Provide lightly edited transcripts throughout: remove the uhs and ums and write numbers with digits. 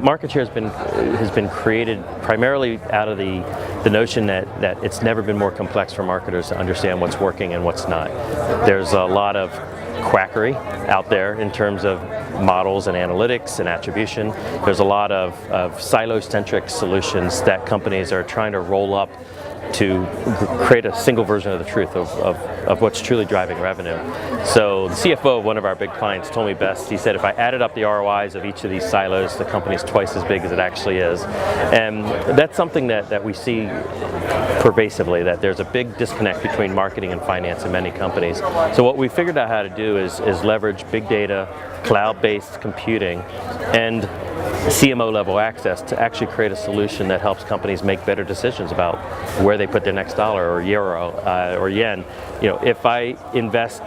MarketShare has been created primarily out of the notion that it's never been more complex for marketers to understand what's working and what's not. There's a lot of quackery out there in terms of models and analytics and attribution. There's a lot of silo-centric solutions that companies are trying to roll up to create a single version of the truth of what's truly driving revenue. So the CFO of one of our big clients told me best. He said, if I added up the ROIs of each of these silos, the company's twice as big as it actually is. And that's something that we see pervasively, that there's a big disconnect between marketing and finance in many companies. So what we figured out how to do is leverage big data, cloud-based computing, and CMO level access to actually create a solution that helps companies make better decisions about where they put their next dollar or euro or yen. You know, if I invest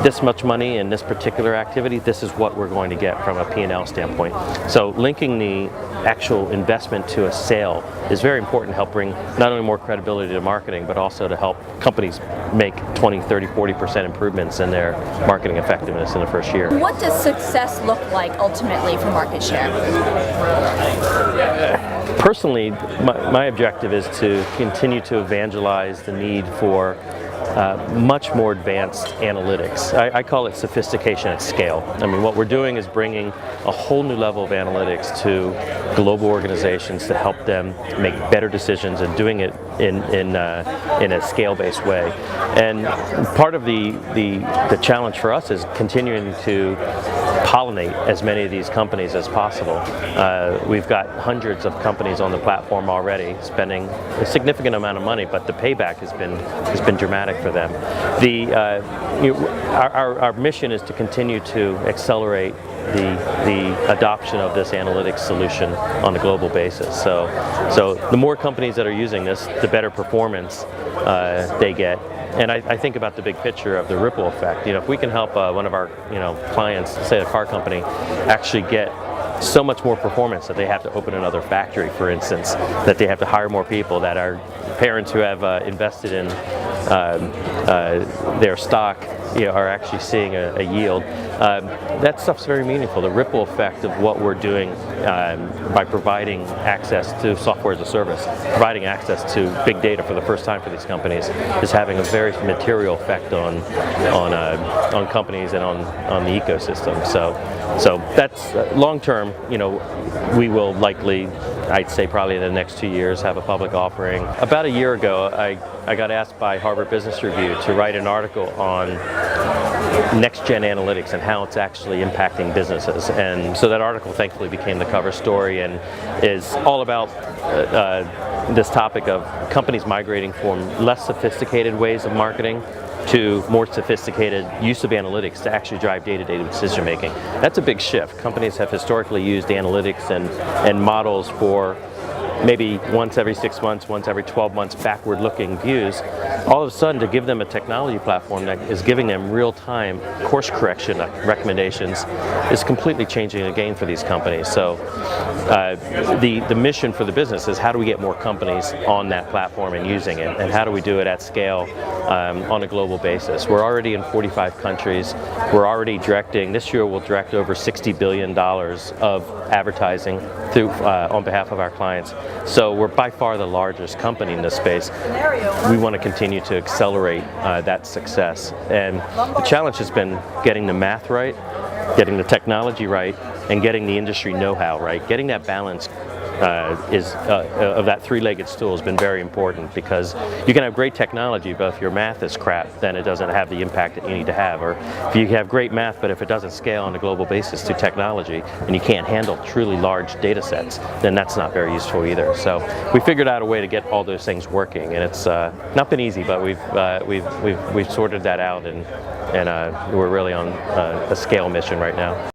this much money in this particular activity, this is what we're going to get from a P&L standpoint. So linking the actual investment to a sale is very important to help bring not only more credibility to marketing, but also to help companies make 20, 30, 40% improvements in their marketing effectiveness in the first year. What does success look like ultimately for MarketShare? Personally, my objective is to continue to evangelize the need for much more advanced analytics. I call it sophistication at scale. I mean, what we're doing is bringing a whole new level of analytics to global organizations to help them make better decisions and doing it in a scale-based way. And part of the challenge for us is continuing to pollinate as many of these companies as possible. We've got hundreds of companies on the platform already spending a significant amount of money, but the payback has been dramatic for them. Our mission is to continue to accelerate the adoption of this analytics solution on a global basis. So the more companies that are using this, the better performance they get. And I think about the big picture of the ripple effect. You know, if we can help one of our clients, say a car company, actually get so much more performance that they have to open another factory, for instance, that they have to hire more people, that our parents who have invested in their stock are actually seeing a yield. That stuff's very meaningful. The ripple effect of what we're doing by providing access to software as a service, providing access to big data for the first time for these companies, is having a very material effect on companies and on the ecosystem. So that's long term. We will likely, I'd say probably in the next 2 years, have a public offering. About a year ago, I got asked by Harvard Business Review to write an article on next-gen analytics and how it's actually impacting businesses. And so that article thankfully became the cover story and is all about this topic of companies migrating from less sophisticated ways of marketing to more sophisticated use of analytics to actually drive day-to-day decision making. That's a big shift. Companies have historically used analytics and models for maybe once every 6 months, once every 12 months backward-looking views. All of a sudden, to give them a technology platform that is giving them real-time course correction recommendations is completely changing the game for these companies. So the mission for the business is how do we get more companies on that platform and using it, and how do we do it at scale on a global basis. We're already in 45 countries. We're already directing, this year we'll direct over $60 billion of advertising through on behalf of our clients. So we're by far the largest company in this space. We want to continue to accelerate that success. And the challenge has been getting the math right, getting the technology right, and getting the industry know-how right. Getting that balance of that three-legged stool has been very important, because you can have great technology, but if your math is crap, then it doesn't have the impact that you need to have. Or if you have great math, but if it doesn't scale on a global basis through technology, and you can't handle truly large data sets, then that's not very useful either. So we figured out a way to get all those things working, and it's not been easy, but we've sorted that out, and we're really on a scale mission right now.